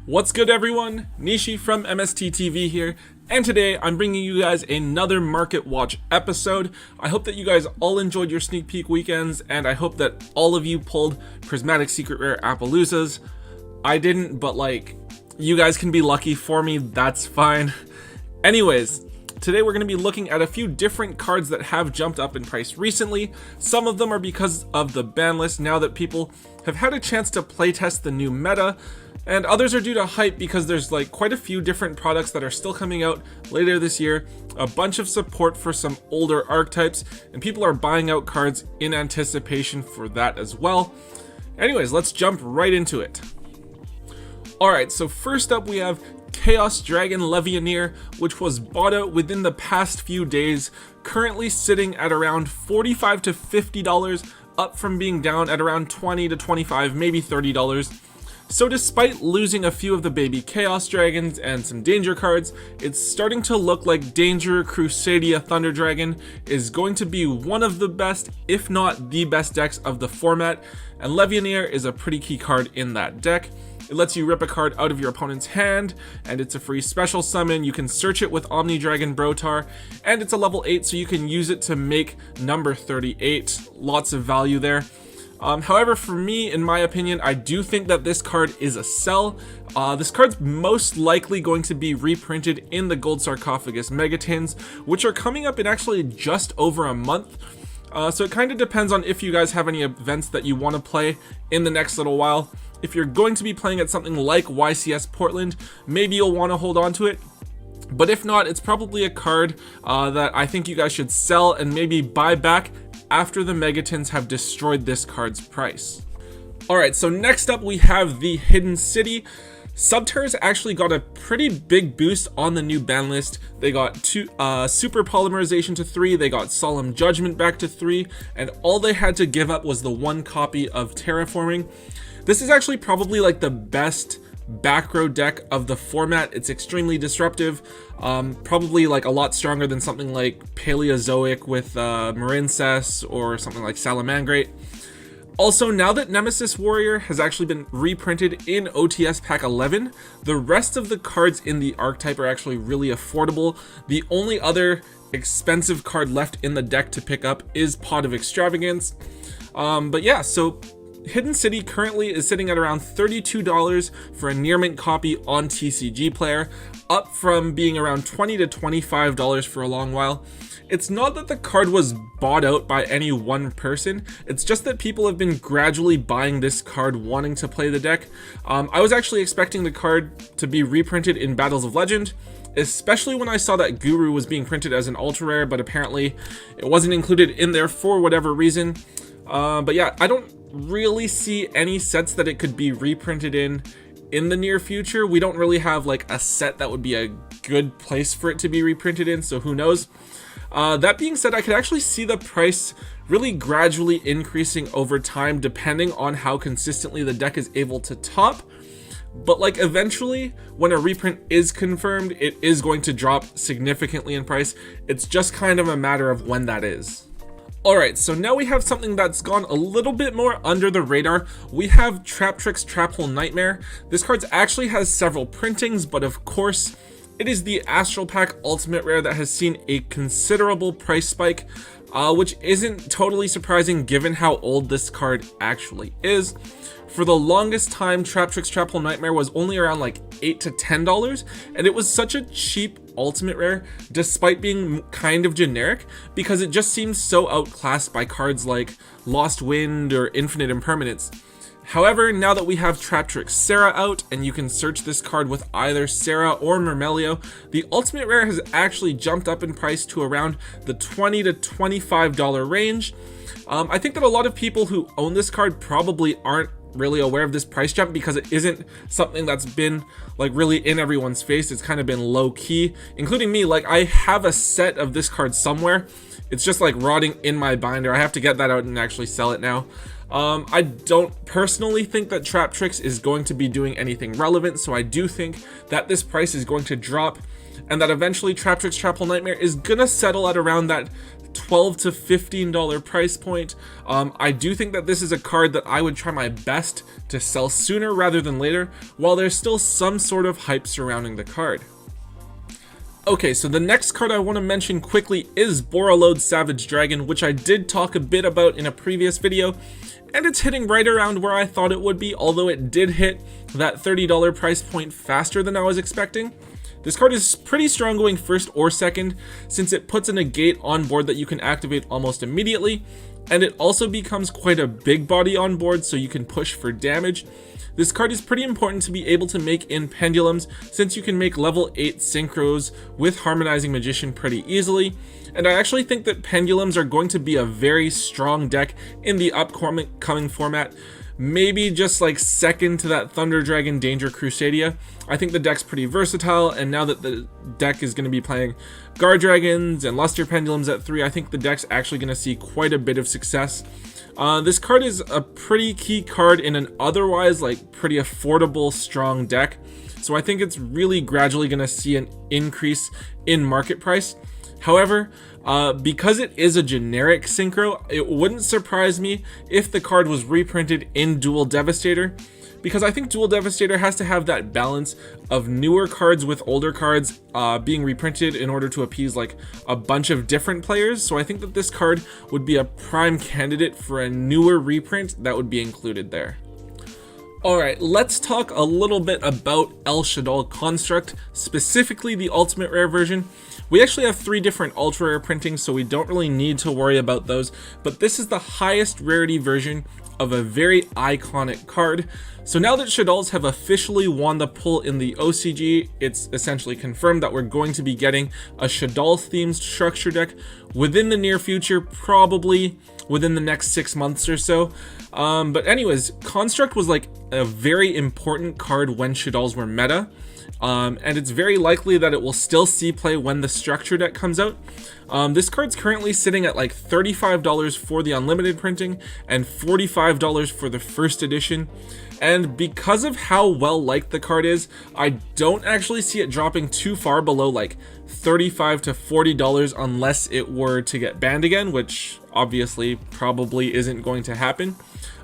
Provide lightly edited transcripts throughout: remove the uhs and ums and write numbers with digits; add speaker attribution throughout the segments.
Speaker 1: What's good, everyone? Nishi from MST.TV here, and today I'm bringing you guys another Market Watch episode. I hope that you guys all enjoyed your sneak peek weekends, and I hope that all of you pulled Prismatic Secret Rare Appaloozas. I didn't, but you guys can be lucky for me, that's fine. Anyways, today we're going to be looking at a few different cards that have jumped up in price recently. Some of them are because of the ban list now that people have had a chance to playtest the new meta, and others are due to hype because there's quite a few different products that are still coming out later this year, a bunch of support for some older archetypes, and people are buying out cards in anticipation for that as well. Anyways, let's jump right into it. Alright, so first up we have Chaos Dragon Levianeer, which was bought out within the past few days, currently sitting at around $45 to $50, up from being down at around $20 to $25, maybe $30. So despite losing a few of the baby Chaos Dragons and some Danger cards, it's starting to look like Danger Crusadia Thunder Dragon is going to be one of the best, if not the best decks of the format, and Levianeer is a pretty key card in that deck. It lets you rip a card out of your opponent's hand, and it's a free special summon. You can search it with Omni Dragon Brotar, and it's a level 8, so you can use it to make number 38. Lots of value there. However, for me, in my opinion, I do think that this card is a sell. This card's most likely going to be reprinted in the Gold Sarcophagus Megatins, which are coming up in actually just over a month. So it kind of depends on if you guys have any events that you want to play in the next little while. If you're going to be playing at something like YCS Portland, maybe you'll want to hold on to it. But if not, it's probably a card that I think you guys should sell and maybe buy back after the Megatins have destroyed this card's price. Alright, so next up we have the Hidden City. Subterra's actually got a pretty big boost on the new ban list. They got Super Polymerization to 3, they got Solemn Judgment back to 3, and all they had to give up was the one copy of Terraforming. This is actually probably the best back row deck of the format. It's extremely disruptive, probably a lot stronger than something like Paleozoic with Marincess or something like Salamangrate. Also, now that Nemesis Warrior has actually been reprinted in OTS Pack 11, the rest of the cards in the archetype are actually really affordable. The only other expensive card left in the deck to pick up is Pot of Extravagance. But yeah, so Hidden City currently is sitting at around $32 for a near mint copy on TCG Player, up from being around $20 to $25 for a long while. It's not that the card was bought out by any one person, it's just that people have been gradually buying this card wanting to play the deck. I was actually expecting the card to be reprinted in Battles of Legend, especially when I saw that Guru was being printed as an ultra rare, but apparently it wasn't included in there for whatever reason. But yeah, I don't really see any sets that it could be reprinted in the near future. We don't really have a set that would be a good place for it to be reprinted in, so who knows. That being said, I could actually see the price really gradually increasing over time depending on how consistently the deck is able to top. But eventually, when a reprint is confirmed, it is going to drop significantly in price. It's just kind of a matter of when that is. Alright, so now we have something that's gone a little bit more under the radar. We have Traptrix Traphole Nightmare. This card actually has several printings, but of course, it is the Astral Pack Ultimate Rare that has seen a considerable price spike, which isn't totally surprising given how old this card actually is. For the longest time, Traptrix Traphole Nightmare was only around $8 to $10, and it was such a cheap ultimate rare despite being kind of generic because it just seems so outclassed by cards like Lost Wind or Infinite Impermanence. However, now that we have Traptrix Serra out and you can search this card with either Serra or Murmelio, the ultimate rare has actually jumped up in price to around the $20 to $25 range. I think that a lot of people who own this card probably aren't really aware of this price jump because it isn't something that's been really in everyone's face. It's kind of been low key, including me. I have a set of this card somewhere. It's just rotting in my binder. I have to get that out and actually sell it now. I don't personally think that Traptrix is going to be doing anything relevant, so I do think that this price is going to drop and that eventually Traptrix Traphole Nightmare is gonna settle at around that $12 to $15 price point. I do think that this is a card that I would try my best to sell sooner rather than later, while there's still some sort of hype surrounding the card. Okay, so the next card I want to mention quickly is Borreload Savage Dragon, which I did talk a bit about in a previous video, and it's hitting right around where I thought it would be, although it did hit that $30 price point faster than I was expecting. This card is pretty strong going first or second, since it puts a negate on board that you can activate almost immediately, and it also becomes quite a big body on board, so you can push for damage. This card is pretty important to be able to make in Pendulums, since you can make level 8 synchros with Harmonizing Magician pretty easily, and I actually think that Pendulums are going to be a very strong deck in the upcoming format. Maybe just like second to that Thunder Dragon Danger Crusadia. I think the deck's pretty versatile, and now that the deck is going to be playing Guard Dragons and Luster Pendulums at 3, I think the deck's actually going to see quite a bit of success. This card is a pretty key card in an otherwise like pretty affordable, strong deck, so I think it's really gradually going to see an increase in market price. However, because it is a generic synchro, it wouldn't surprise me if the card was reprinted in Dual Devastator, because I think Dual Devastator has to have that balance of newer cards with older cards being reprinted in order to appease like a bunch of different players. So I think that this card would be a prime candidate for a newer reprint that would be included there. Alright, let's talk a little bit about El Shaddoll Construct, specifically the Ultimate Rare version. We actually have 3 different Ultra Rare printings, so we don't really need to worry about those, but this is the highest rarity version of a very iconic card. So now that Shaddolls have officially won the pull in the OCG, it's essentially confirmed that we're going to be getting a Shaddoll themed structure deck within the near future, probably within the next 6 months or so. But anyways, Construct was like a very important card when Shaddolls were meta. And it's very likely that it will still see play when the structure deck comes out. This card's currently sitting at like $35 for the unlimited printing and $45 for the first edition. And because of how well liked the card is, I don't actually see it dropping too far below like $35 to $40 unless it were to get banned again, which obviously probably isn't going to happen.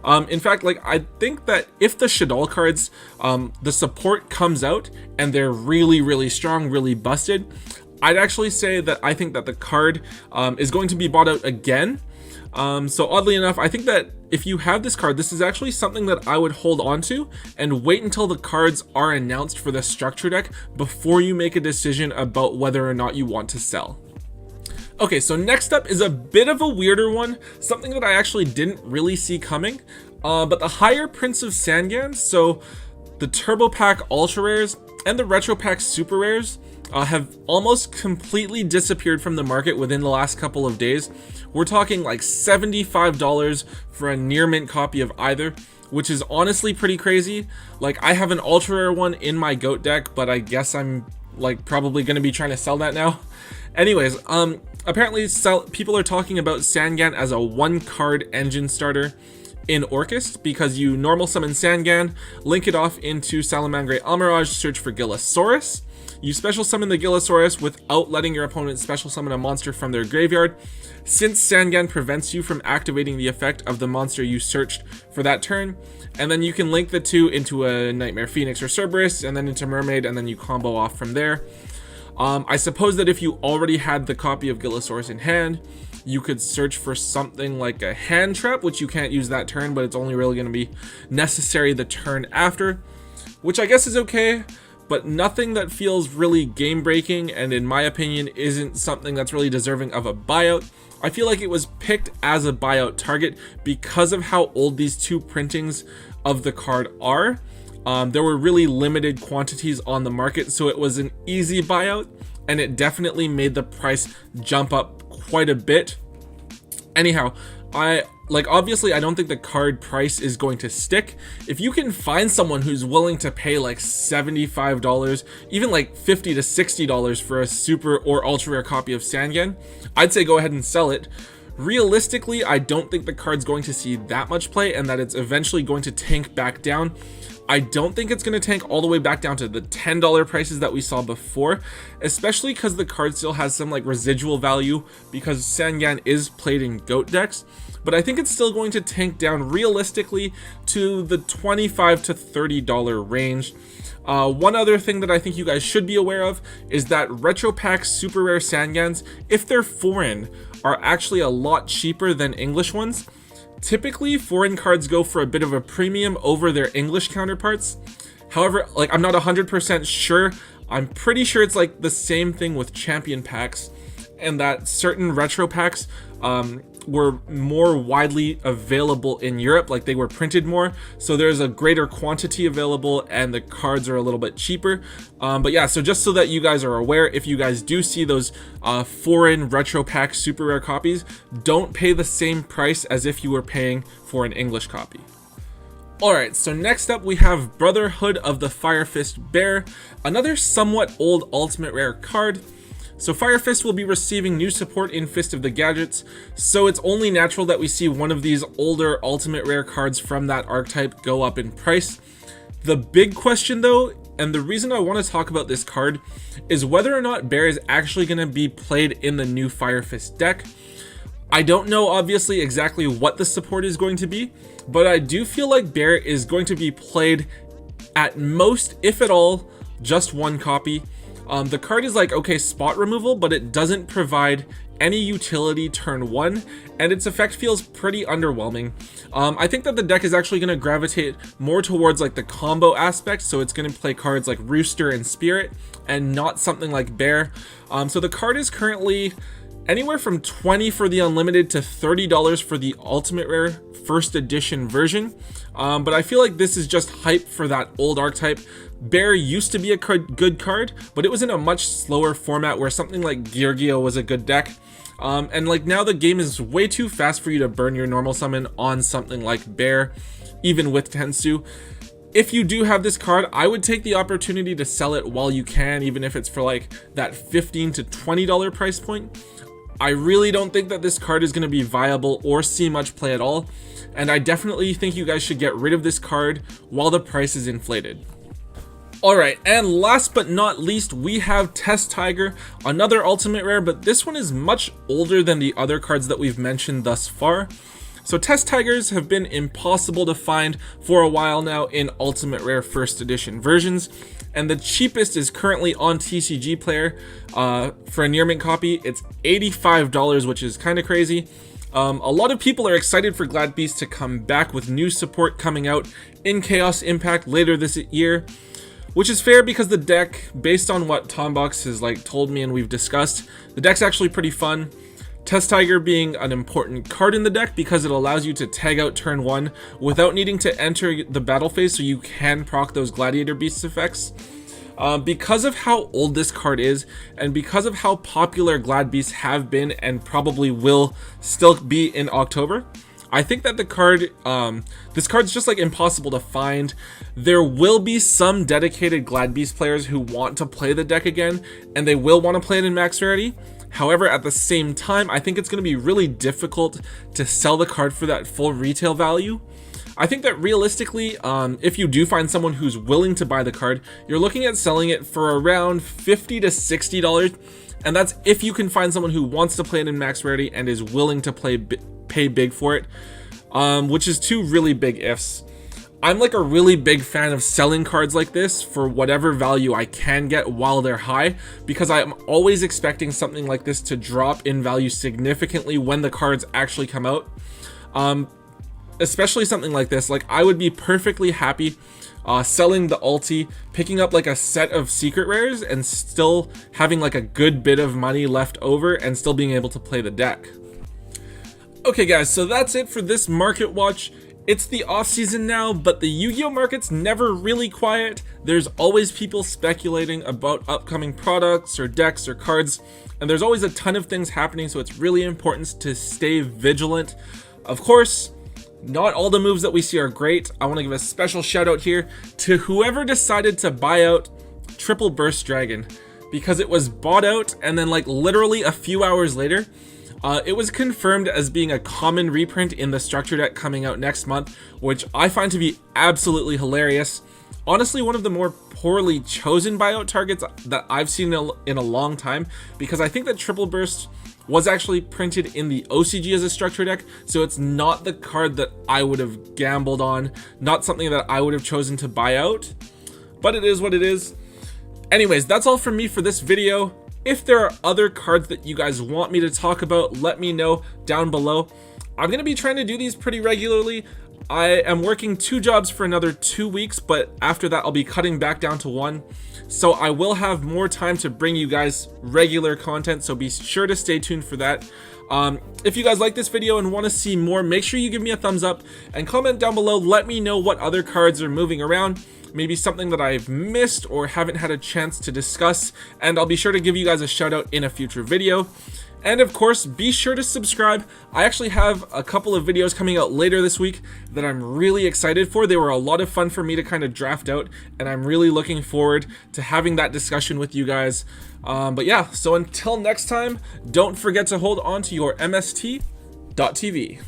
Speaker 1: In fact, like I think that if the Shaddoll cards, the support comes out and they're really strong, really busted, I'd actually say that I think that the card is going to be bought out again. So oddly enough, I think that if you have this card, this is actually something that I would hold on to and wait until the cards are announced for the structure deck before you make a decision about whether or not you want to sell. Okay, so next up is a bit of a weirder one, something that I actually didn't really see coming, but the higher prints of Sandgun, so the Turbo Pack Ultra Rares and the Retro Pack Super Rares, have almost completely disappeared from the market within the last couple of days. We're talking like $75 for a near mint copy of either, which is honestly pretty crazy. Like I have an ultra rare one in my GOAT deck, but I guess I'm like probably going to be trying to sell that now. Anyways, apparently people are talking about Sandgun as a 1-card engine starter in Orcust, because you normal summon Sandgun, link it off into Salamangre Almirage, search for Gillosaurus. You special summon the Gillosaurus without letting your opponent special summon a monster from their graveyard. Since Sandgun prevents you from activating the effect of the monster you searched for that turn, and then you can link the two into a Nightmare Phoenix or Cerberus, and then into Mermaid, and then you combo off from there. I suppose that if you already had the copy of Gillosaurus in hand, you could search for something like a Hand Trap, which you can't use that turn, but it's only really going to be necessary the turn after, which I guess is okay, but nothing that feels really game breaking, and in my opinion isn't something that's really deserving of a buyout. I feel like it was picked as a buyout target because of how old these 2 printings of the card are. There were really limited quantities on the market, so it was an easy buyout, and it definitely made the price jump up quite a bit. Anyhow, obviously I don't think the card price is going to stick. If you can find someone who's willing to pay like $75, even like $50 to $60 for a super or ultra rare copy of Sandgun, I'd say go ahead and sell it. Realistically, I don't think the card's going to see that much play and that it's eventually going to tank back down. I don't think it's going to tank all the way back down to the $10 prices that we saw before, especially because the card still has some like residual value because Sandgun is played in GOAT decks. But I think it's still going to tank down realistically to the $25 to $30 range. One other thing that I think you guys should be aware of is that retro pack super rare Sandguns, if they're foreign, are actually a lot cheaper than English ones. Typically, foreign cards go for a bit of a premium over their English counterparts. However, like I'm not 100% sure. I'm pretty sure it's like the same thing with champion packs, and that certain retro packs were more widely available in Europe, like they were printed more, so there's a greater quantity available and the cards are a little bit cheaper. But yeah, so just so that you guys are aware, if you guys do see those foreign retro pack super rare copies, don't pay the same price as if you were paying for an English copy. Alright, so next up we have Brotherhood of the Fire Fist Bear, another somewhat old ultimate rare card. So Fire Fist will be receiving new support in Fist of the Gadgets, so it's only natural that we see one of these older ultimate rare cards from that archetype go up in price. The big question though, and the reason I want to talk about this card, is whether or not Bear is actually going to be played in the new Fire Fist deck. I don't know obviously exactly what the support is going to be, but I do feel like Bear is going to be played at most, if at all, just one copy. The card is like, okay, spot removal, but it doesn't provide any utility turn 1, and its effect feels pretty underwhelming. I think that the deck is actually going to gravitate more towards like the combo aspect, so it's going to play cards like Rooster and Spirit, and not something like Bear. So the card is currently anywhere from $20 for the unlimited to $30 for the ultimate rare first edition version. But I feel like this is just hype for that old archetype. Bear used to be a good card, but it was in a much slower format where something like Geargio was a good deck. And like now the game is way too fast for you to burn your normal summon on something like Bear, even with Tensu. If you do have this card, I would take the opportunity to sell it while you can, even if it's for like that $15 to $20 price point. I really don't think that this card is going to be viable or see much play at all, and I definitely think you guys should get rid of this card while the price is inflated. Alright, and last but not least, we have Test Tiger, another ultimate rare, but this one is much older than the other cards that we've mentioned thus far. So Test Tigers have been impossible to find for a while now in ultimate rare first edition versions, and the cheapest is currently on TCG Player. For a near mint copy, it's $85, which is kind of crazy. A lot of people are excited for Glad Beast to come back with new support coming out in Chaos Impact later this year, which is fair because the deck, based on what Tombox has like told me and we've discussed, the deck's actually pretty fun. Test Tiger being an important card in the deck because it allows you to tag out turn 1 without needing to enter the battle phase, so you can proc those Gladiator Beast effects. Because of how old this card is, and because of how popular Glad Beasts have been and probably will still be in October, I think that the card, this card's just like impossible to find. There will be some dedicated Glad Beast players who want to play the deck again, and they will want to play it in max rarity. However, at the same time, I think it's going to be really difficult to sell the card for that full retail value. I think that realistically, if you do find someone who's willing to buy the card, you're looking at selling it for around $50 to $60, and that's if you can find someone who wants to play it in max rarity and is willing to pay big for it, which is two really big ifs. I'm like a really big fan of selling cards like this for whatever value I can get while they're high, because I'm always expecting something like this to drop in value significantly when the cards actually come out. Especially something like this, like I would be perfectly happy selling the ulti, picking up like a set of secret rares, and still having like a good bit of money left over and still being able to play the deck. Okay guys, so that's it for this market watch. It's the off season now, but the Yu-Gi-Oh market's never really quiet. There's always people speculating about upcoming products or decks or cards, and there's always a ton of things happening, so it's really important to stay vigilant. Of course, not all the moves that we see are great. I want to give a special shout out here to whoever decided to buy out Triple Burst Dragon, because it was bought out and then like literally a few hours later, it was confirmed as being a common reprint in the structure deck coming out next month, which I find to be absolutely hilarious. honestly one of the more poorly chosen buyout targets that I've seen in a long time, because I think that Triple Burst was actually printed in the OCG as a structure deck, so it's not the card that I would have gambled on, not something that I would have chosen to buy out, but it is what it is. Anyways, that's all from me for this video. If there are other cards that you guys want me to talk about, let me know down below. I'm going to be trying to do these pretty regularly. I am working 2 jobs for another 2 weeks, but after that I'll be cutting back down to 1. So I will have more time to bring you guys regular content, so be sure to stay tuned for that. If you guys like this video and want to see more, make sure you give me a thumbs up and comment down below. Let me know what other cards are moving around, maybe something that I've missed or haven't had a chance to discuss, and I'll be sure to give you guys a shout out in a future video. And of course, be sure to subscribe. I actually have a couple of videos coming out later this week that I'm really excited for. They were a lot of fun for me to kind of draft out, and I'm really looking forward to having that discussion with you guys. But yeah, so until next time, don't forget to hold on to your MST.TV.